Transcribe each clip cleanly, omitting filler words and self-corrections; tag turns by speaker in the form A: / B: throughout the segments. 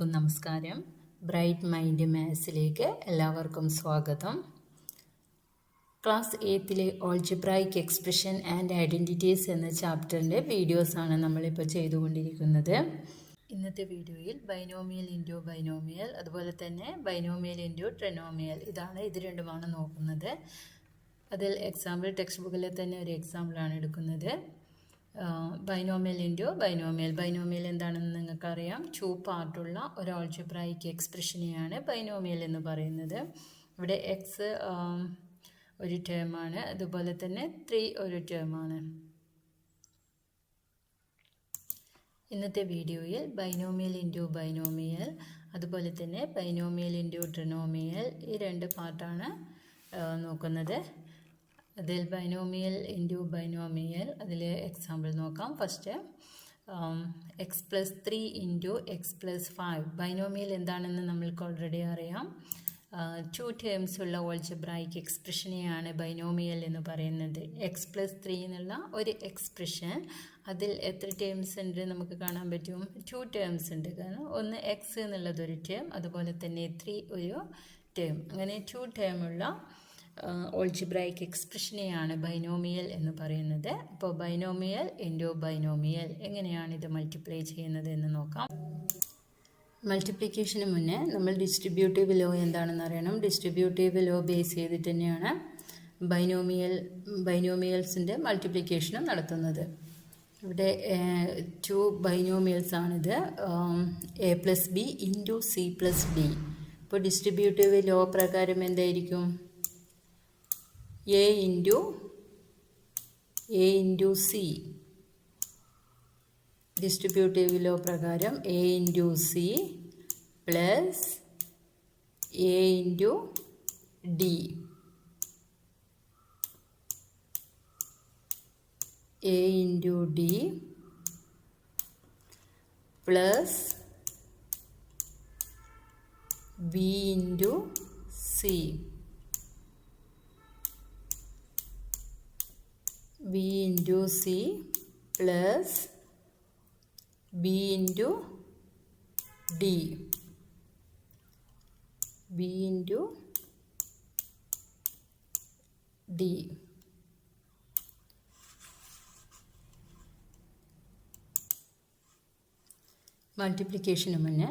A: എല്ലാവർക്കും നമസ്കാരം. Bright mind മാത്സിലേക്ക് എല്ലാവർക്കും സ്വാഗതം. ക്ലാസ് 8ലെ ഓൾജിബ്രായിക് എക്സ്പ്രഷൻ ആൻഡ് ഐഡൻറ്റിറ്റീസ് എന്ന ചാപ്റ്ററിൻ്റെ വീഡിയോസാണ് നമ്മളിപ്പോൾ ചെയ്തുകൊണ്ടിരിക്കുന്നത്. ഇന്നത്തെ വീഡിയോയിൽ ബൈനോമിയൽ ഇൻറ്റു ബൈനോമിയൽ, അതുപോലെ തന്നെ ബൈനോമിയൽ ഇൻറ്റു ട്രിനോമിയൽ, ഇത് രണ്ടുമാണ് നോക്കുന്നത്. അതിൽ എക്സാമ്പിൾ ടെക്സ്റ്റ് ബുക്കിലെ തന്നെ ഒരു എക്സാമ്പിളാണ് എടുക്കുന്നത്. Binomial into binomial. ബൈനോമിയൽ എന്താണെന്ന് നിങ്ങൾക്കറിയാം. 2 പാർട്ടുള്ള ഒരു ഓൾജിബ്രായിക് എക്സ്പ്രഷനെയാണ് ബൈനോമിയൽ എന്ന് പറയുന്നത്. ഇവിടെ എക്സ് ഒരു ടേമാണ്, അതുപോലെ തന്നെ 3 ഒരു ടേമാണ്. ഇന്നത്തെ വീഡിയോയിൽ ബൈനോമിയൽ ഇൻറ്റു ബൈനോമിയൽ, അതുപോലെ തന്നെ ബൈനോമിയൽ ഇൻറ്റു ട്രിനോമിയൽ, ഈ 2 പാർട്ടാണ് നോക്കുന്നത്. അതിൽ ബൈനോമിയൽ ഇൻറ്റു ബൈനോമിയൽ, അതിൽ എക്സാമ്പിൾ നോക്കാം. First X plus 3 into X plus 5. Binomial എന്താണെന്ന് നമ്മൾക്ക് ഓൾറെഡി അറിയാം. 2 ടേംസ് ഉള്ള ഓൾജിബ്രായിക് എക്സ്പ്രഷനെയാണ് ബൈനോമിയൽ എന്ന് പറയുന്നത്. എക്സ് പ്ലസ് 3 എന്നുള്ള ഒരു എക്സ്പ്രഷൻ, അതിൽ എത്ര ടേംസ് ഉണ്ട് നമുക്ക് കാണാൻ പറ്റും? 2 ടേംസ് ഉണ്ട്. കാരണം ഒന്ന് എക്സ് എന്നുള്ളതൊരു ടേം, അതുപോലെ തന്നെ 3 ഒരു ടേം. അങ്ങനെ 2 ടേമുള്ള ഓൾജിബ്രായിക് എക്സ്പ്രഷനെയാണ് ബൈനോമിയൽ എന്ന് പറയുന്നത്. അപ്പോൾ ബൈനോമിയൽ ഇൻറ്റു ബൈനോമിയൽ, എങ്ങനെയാണ് ഇത് മൾട്ടിപ്ലൈ ചെയ്യുന്നത് എന്ന് നോക്കാം. മൾട്ടിപ്ലിക്കേഷന് മുന്നേ നമ്മൾ ഡിസ്ട്രിബ്യൂട്ടീവ് ലോ എന്താണെന്ന് അറിയണം. ഡിസ്ട്രിബ്യൂട്ടീവ് ലോ ബേസ് ചെയ്തിട്ട് തന്നെയാണ് ബൈനോമിയൽസിൻ്റെ മൾട്ടിപ്ലിക്കേഷനും നടത്തുന്നത്. ഇവിടെ 2 ബൈനോമിയൽസ് ആണിത്. A plus B into C plus D. ഇപ്പോൾ ഡിസ്ട്രിബ്യൂട്ടീവ് ലോ പ്രകാരം എന്തായിരിക്കും? A into c. Distributive law പ്രകാരം a into C plus a into d. A into d plus B into c. B into C plus B into d. B into d. മൾട്ടിപ്ലിക്കേഷന് മുന്നേ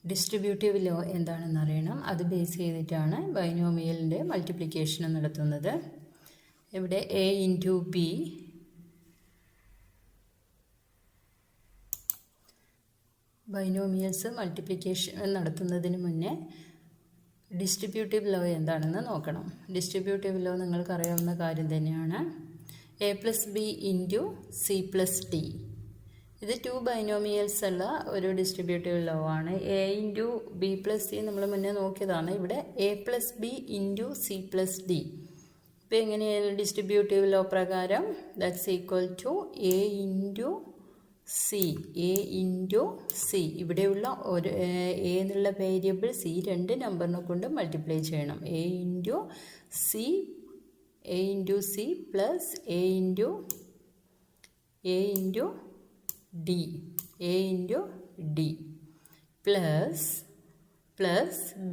A: distributive law എന്താണെന്ന് അറിയണം. അത് base ചെയ്തിട്ടാണ് ബൈനോമിയലിൻ്റെ multiplication നടത്തുന്നത്. ഇവിടെ A into B ബൈനോമിയൽസ് multiplication നടത്തുന്നതിന് മുന്നേ ഡിസ്ട്രിബ്യൂട്ടീവ് ലോ എന്താണെന്ന് നോക്കണം. ഡിസ്ട്രിബ്യൂട്ടീവ് ലോ നിങ്ങൾക്കറിയാവുന്ന കാര്യം തന്നെയാണ്. A plus B into C plus D. ഇത് 2 ബൈനോമിയൽസ് ഉള്ള ഒരു ഡിസ്ട്രിബ്യൂട്ടീവ് ലോ ആണ്. A into B plus C നമ്മൾ മുന്നേ നോക്കിയതാണ്. ഇവിടെ A plus B into C plus D. ഇപ്പോൾ എങ്ങനെയാണ് ഡിസ്ട്രിബ്യൂട്ടീവ് ലോ പ്രകാരം? That's equal to A into C. A into C. ഇവിടെയുള്ള ഒരു എ എന്നുള്ള വേരിയബിൾ സി 2 നമ്പറിനെ കൊണ്ട് മൾട്ടിപ്ലൈ ചെയ്യണം. A into C plus a into d. A into d plus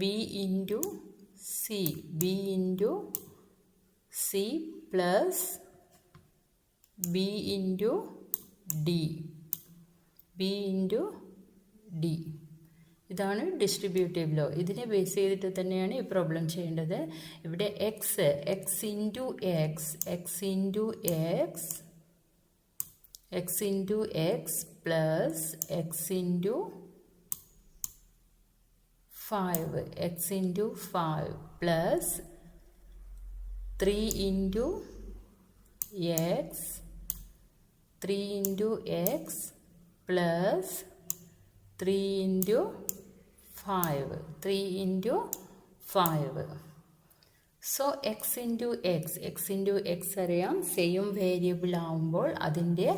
A: B into c. B into C plus B into d. B into D. ഇതാണ് distributive law. ഇതിനെ base ചെയ്തിട്ട് തന്നെയാണ് ഈ problem ചെയ്യേണ്ടത്. ഇവിടെ X into X plus X into 5 plus 3 into X plus 3 into 5. So X into X അറിയാം. Same variable ആവുമ്പോൾ അതിൻ്റെ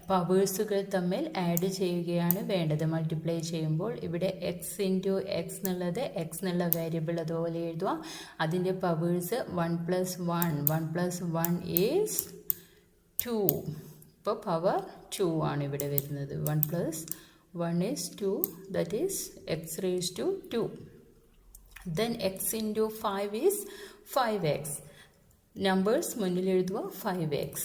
A: പവേഴ്സുകൾ തമ്മിൽ ആഡ് ചെയ്യുകയാണ് വേണ്ടത് മൾട്ടിപ്ലൈ ചെയ്യുമ്പോൾ. ഇവിടെ എക്സ് ഇൻറ്റു എക്സ് എന്നുള്ളത് എക്സ് എന്നുള്ള വേരിയബിൾ അതുപോലെ എഴുതുക. അതിൻ്റെ പവേഴ്സ് 1 + 1 ഈസ് 2. ഇപ്പോൾ പവർ 2 ആണ് ഇവിടെ വരുന്നത്. 1 + 1 is 2, that is x raised to 2. Then x into 5 is 5x. Numbers മുന്നിൽ എഴുതുക 5x.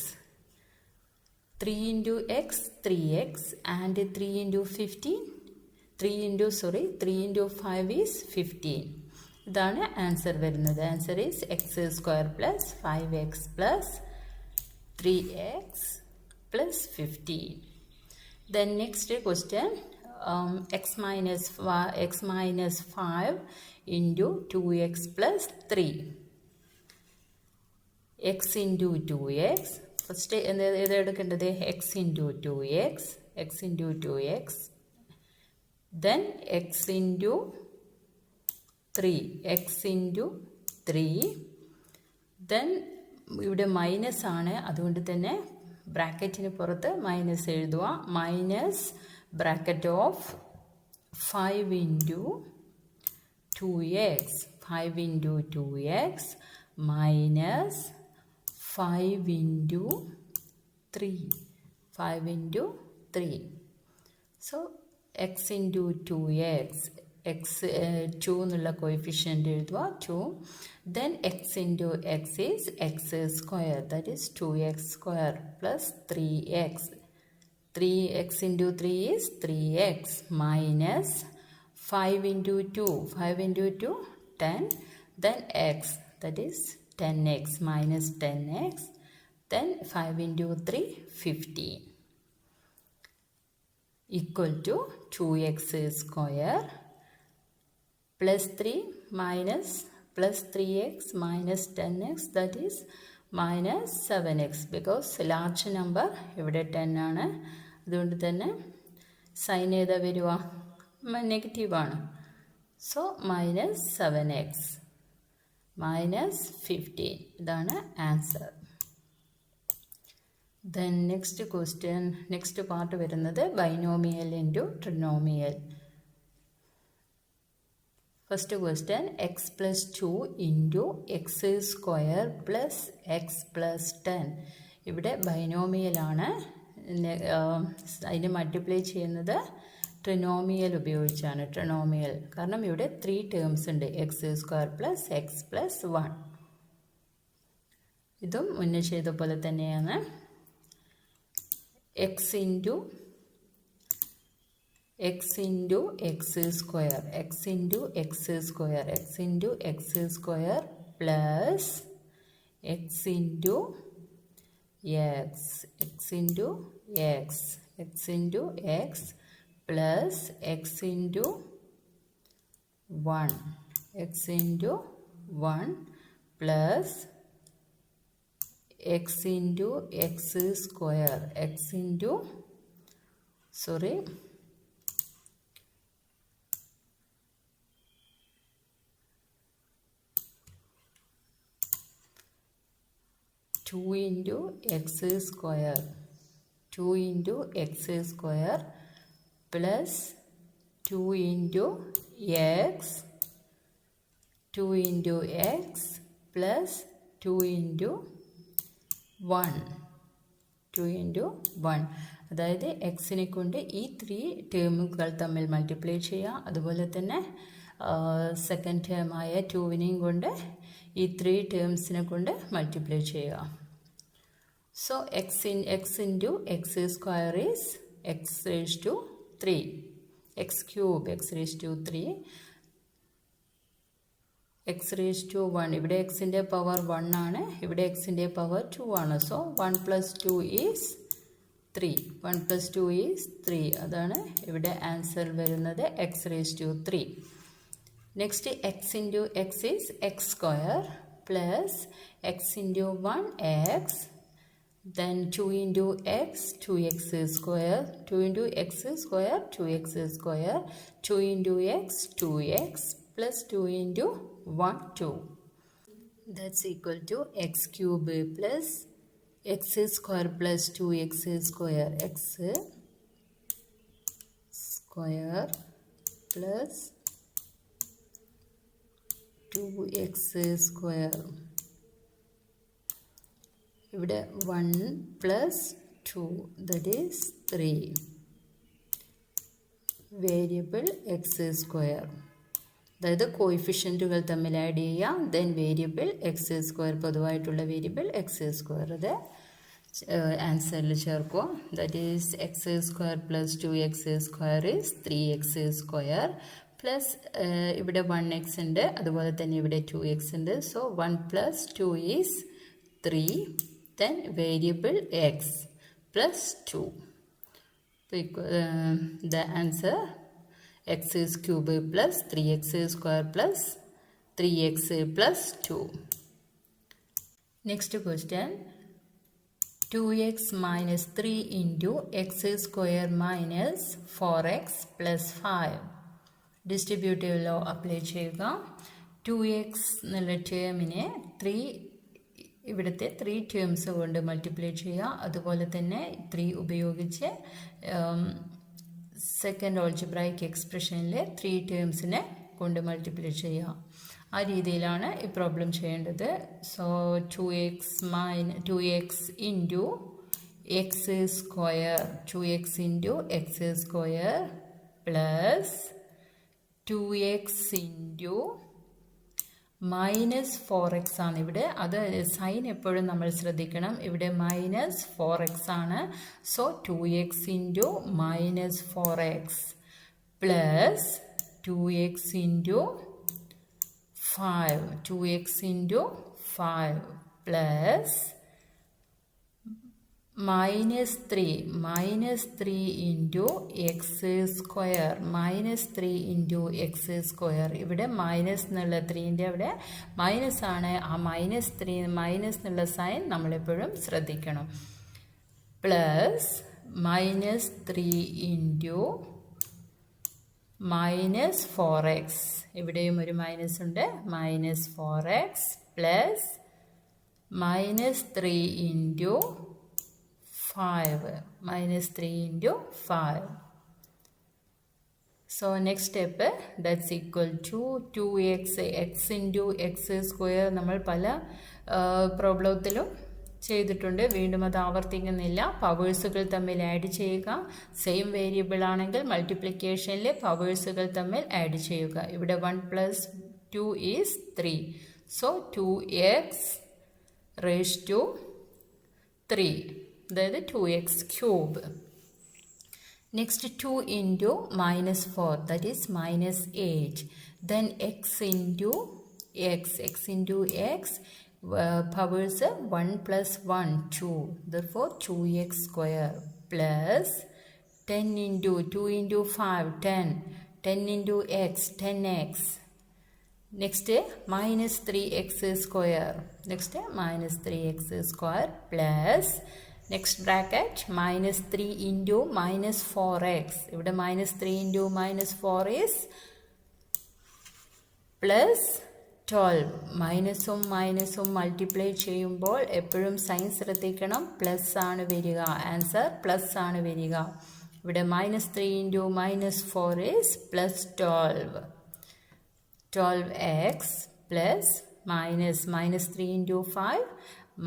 A: 3 into x 3x and 3 into 3 into 5 is 15. ഇതാണ് ആൻസർ വരുന്നത്. Answer is X square plus 5x plus 3x plus 15. Then next question, x minus 5 into 2x plus 3. x into 2x. First ഏത് എടുക്കേണ്ടത്? x into 2x. Then x into 3. Then ഇവിടെ minus ആണ്, അതുകൊണ്ട് തന്നെ ബ്രാക്കറ്റിന് പുറത്ത് minus എഴുതുക. Minus bracket of 5 into 2x. 5 into 2x minus 5 into 3. 5 into 3. So x into 2x. x 2 എന്നുള്ള coefficient എഴുതുക 2. Then x into x is x square, that is 2x square plus 3x. 3x into 3 is 3x minus 5 into 2. 5 into 2 10. Then x, that is 10x minus 10x. Then 5 into 3 15 equal to 2x square plus 3 minus plus 3x minus 10x, that is minus 7x, because large number ഇവിടെ 10 ആണ്. അതുകൊണ്ട് തന്നെ sign ഏതാ വരിക? Negative ആണ്. So minus 7x minus 15. ഇതാണ് answer. Then next question, next part വരുന്നത് binomial into trinomial. First question, x plus 2 into x square plus x plus 10. ഇവിടെ ബൈനോമിയലാണ്. അതിന് മൾട്ടിപ്ലൈ ചെയ്യുന്നത് ട്രിനോമിയൽ ഉപയോഗിച്ചാണ്. ട്രിനോമിയൽ കാരണം ഇവിടെ 3 ടേംസ് ഉണ്ട്, X square plus X plus 1. ഇതും മുന്നേ ചെയ്ത പോലെ തന്നെയാണ്. x into x square plus x into x plus x into 1 plus x into x square 2 into x square plus 2 into x plus 2 into 1. അതായത് എക്സിനെ കൊണ്ട് ഈ 3 ടേമുകൾ തമ്മിൽ മൾട്ടിപ്ലൈ ചെയ്യുക. അതുപോലെ തന്നെ സെക്കൻഡ് ടേമായ 2വിനെയും കൊണ്ട് ഈ 3 ടേംസിനെ കൊണ്ട് മൾട്ടിപ്ലൈ ചെയ്യുക. So x into x square is x raised to 3. x cube x raised to 3. x raised to 1. ഇവിടെ എക്സിൻ്റെ പവർ 1 ആണ്, ഇവിടെ എക്സിൻ്റെ പവർ 2 ആണ്. So 1 plus 2 is 3. 1 plus 2 is 3. അതാണ് ഇവിടെ ആൻസർ വരുന്നത്, x raised to 3. Next x into x is x square plus x into 1x. Then 2 into x 2x square, 2 into x square 2x square, 2 into x 2x plus 2 into 1 2. That's equal to x cube plus x square plus 2x square, x square plus 2x square. ഇവിടെ 1 plus 2, that is 3. Variable X square, അതായത് കോയിഫിഷ്യൻറ്റുകൾ തമ്മിൽ add ചെയ്യാം. Then variable X square, പൊതുവായിട്ടുള്ള variable X square, അത് ആൻസറിൽ ചേർക്കുക. That is X square plus 2x square is 3x square plus ഇവിടെ 1x ഉണ്ട്, അതുപോലെ തന്നെ ഇവിടെ 2x ഉണ്ട്. So 1 plus 2 is 3. Then variable X plus 2. The answer x is cube plus 3x square plus 3x plus 2. Next question. 2x minus 3 into x square minus 4x plus 5. Distributive law apply ചെയ്യുക. 2x എന്നുള്ള ടേമിനെ 3 ഇവിടുത്തെ 3 terms കൊണ്ട് multiply ചെയ്യുക. അതുപോലെ തന്നെ 3 ഉപയോഗിച്ച് second algebraic എക്സ്പ്രഷനിലെ 3 ടേംസിനെ കൊണ്ട് multiply ചെയ്യുക. ആ രീതിയിലാണ് ഈ പ്രോബ്ലം ചെയ്യേണ്ടത്. So 2x into X square, 2x into X square plus 2x into minus 4x ആണ് ഇവിടെ. അത് സൈൻ എപ്പോഴും നമ്മൾ ശ്രദ്ധിക്കണം. ഇവിടെ മൈനസ് 4x ആണ്. So 2x into minus 4x plus 2x into 5, 2x into 5 plus -3 into X square, -3 into X square. ഇവിടെ minus എന്നുള്ള 3ൻ്റെ അവിടെ മൈനസ് ആണ്. ആ -3 മൈനസ് എന്നുള്ള സൈൻ നമ്മളെപ്പോഴും ശ്രദ്ധിക്കണം. പ്ലസ് -3 ഇൻറ്റു -4x, ഇവിടെയും ഒരു മൈനസ് ഉണ്ട്, -4x plus -3 into 5, -3 into 5. So next step, that's equal to 2x, x into x square. നമ്മൾ പല പ്രോബ്ലത്തിലും ചെയ്തിട്ടുണ്ട്, വീണ്ടും അത് ആവർത്തിക്കുന്നില്ല. പവേഴ്സുകൾ തമ്മിൽ ആഡ് ചെയ്യുക. സെയിം വേരിയബിൾ ആണെങ്കിൽ മൾട്ടിപ്ലിക്കേഷനിൽ പവേഴ്സുകൾ തമ്മിൽ ആഡ് ചെയ്യുക. ഇവിടെ 1 plus 2 is 3. So 2x raised to 3, അതായത് 2x cube. Next 2 into -4, that is -8. Then X into X powers 1 plus 1 2, therefore 2x square plus 10 into 2 into 5 10 into x 10x. Next -3x square, next -3x square plus next bracket -3 into -4x. ഇവിടെ -3 into -4 is plus 12. മൈനസും മൈനസും multiply ചെയ്യുമ്പോൾ എപ്പോഴും sign ശ്രദ്ധിക്കണം, plus ആണ് വരിക. Answer plus ആണ് വരിക. ഇവിടെ -3 into -4 is plus 12. 12x plus -3 into 5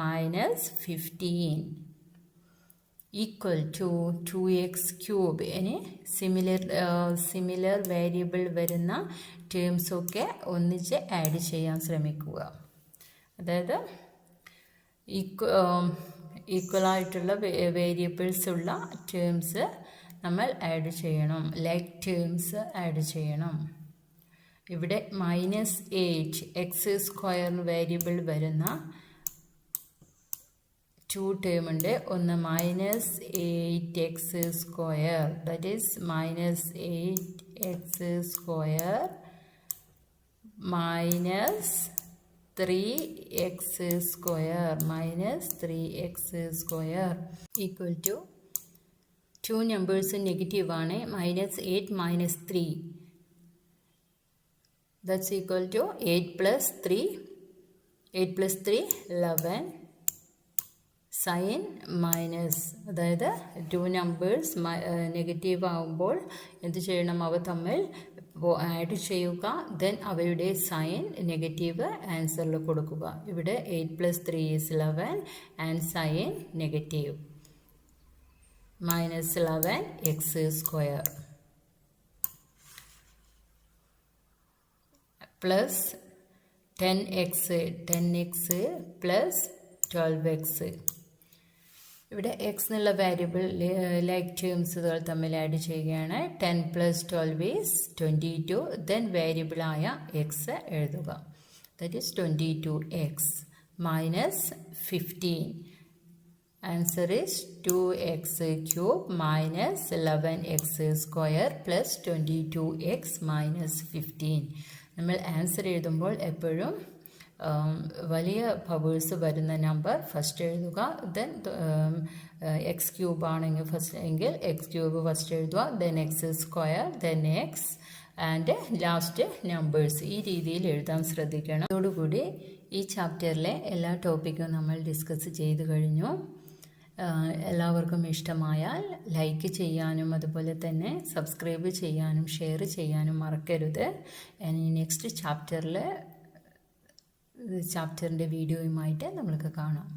A: -15 equal to 2x cube. ഇനി സിമിലർ വേരിയബിൾ വരുന്ന ടേംസൊക്കെ ഒന്നിച്ച് ആഡ് ചെയ്യാൻ ശ്രമിക്കുക. അതായത് ഈക്വലായിട്ടുള്ള വേരിയബിൾസ് ഉള്ള ടേംസ് നമ്മൾ ആഡ് ചെയ്യണം, ലൈക്ക് ടേംസ് ആഡ് ചെയ്യണം. ഇവിടെ -8 എക്സ് സ്ക്വയറിന് വേരിയബിൾ വരുന്ന 2 ടേം ഉണ്ട്. ഒന്ന് -8x square, that is -8x square -3x square equal to 2 numbers negative ആണ്. -8 -3, that's equal to 8 plus 3 11 sign minus. അതായത് 2 നമ്പേഴ്സ് നെഗറ്റീവ് ആകുമ്പോൾ എന്ത് ചെയ്യണം, അവ തമ്മിൽ ആഡ് ചെയ്യുക. ദെൻ അവയുടെ സൈൻ നെഗറ്റീവ് ആൻസറിൽ കൊടുക്കുക. ഇവിടെ 8 plus 3 is 11 and sign negative -11x square. Plus 10x plus 12x. ഇവിടെ എക്സ് എന്നുള്ള വേരിയബിൾ ലൈക്ക് ടേംസുകൾ തമ്മിൽ ആഡ് ചെയ്യുകയാണ്. 10 പ്ലസ് 12 ഈസ് 22. ദെൻ വേരിയബിളായ എക്സ് എഴുതുക. That is 22x minus 15. Answer is 2x cube minus 11x square plus 22x minus 15. നമ്മൾ answer എഴുതുമ്പോൾ എപ്പോഴും വലിയ powers വരുന്ന നമ്പർ ഫസ്റ്റ് എഴുതുക. ദെൻ എക്സ് ക്യൂബ് ആണെങ്കിൽ എക്സ് ക്യൂബ് ഫസ്റ്റ് എഴുതുക. Then X square, then X and last numbers. ഈ രീതിയിൽ എഴുതാൻ ശ്രദ്ധിക്കണം. അതോടുകൂടി ഈ ചാപ്റ്ററിലെ എല്ലാ ടോപ്പിക്കും നമ്മൾ ഡിസ്കസ് ചെയ്ത് കഴിഞ്ഞു. എല്ലാവർക്കും ഇഷ്ടമായാൽ ലൈക്ക് ചെയ്യാനും അതുപോലെ തന്നെ സബ്സ്ക്രൈബ് ചെയ്യാനും ഷെയർ ചെയ്യാനും മറക്കരുത്. ഇനി നെക്സ്റ്റ് ചാപ്റ്ററിൻ്റെ വീഡിയോയുമായിട്ട് നമ്മൾക്ക് കാണാം.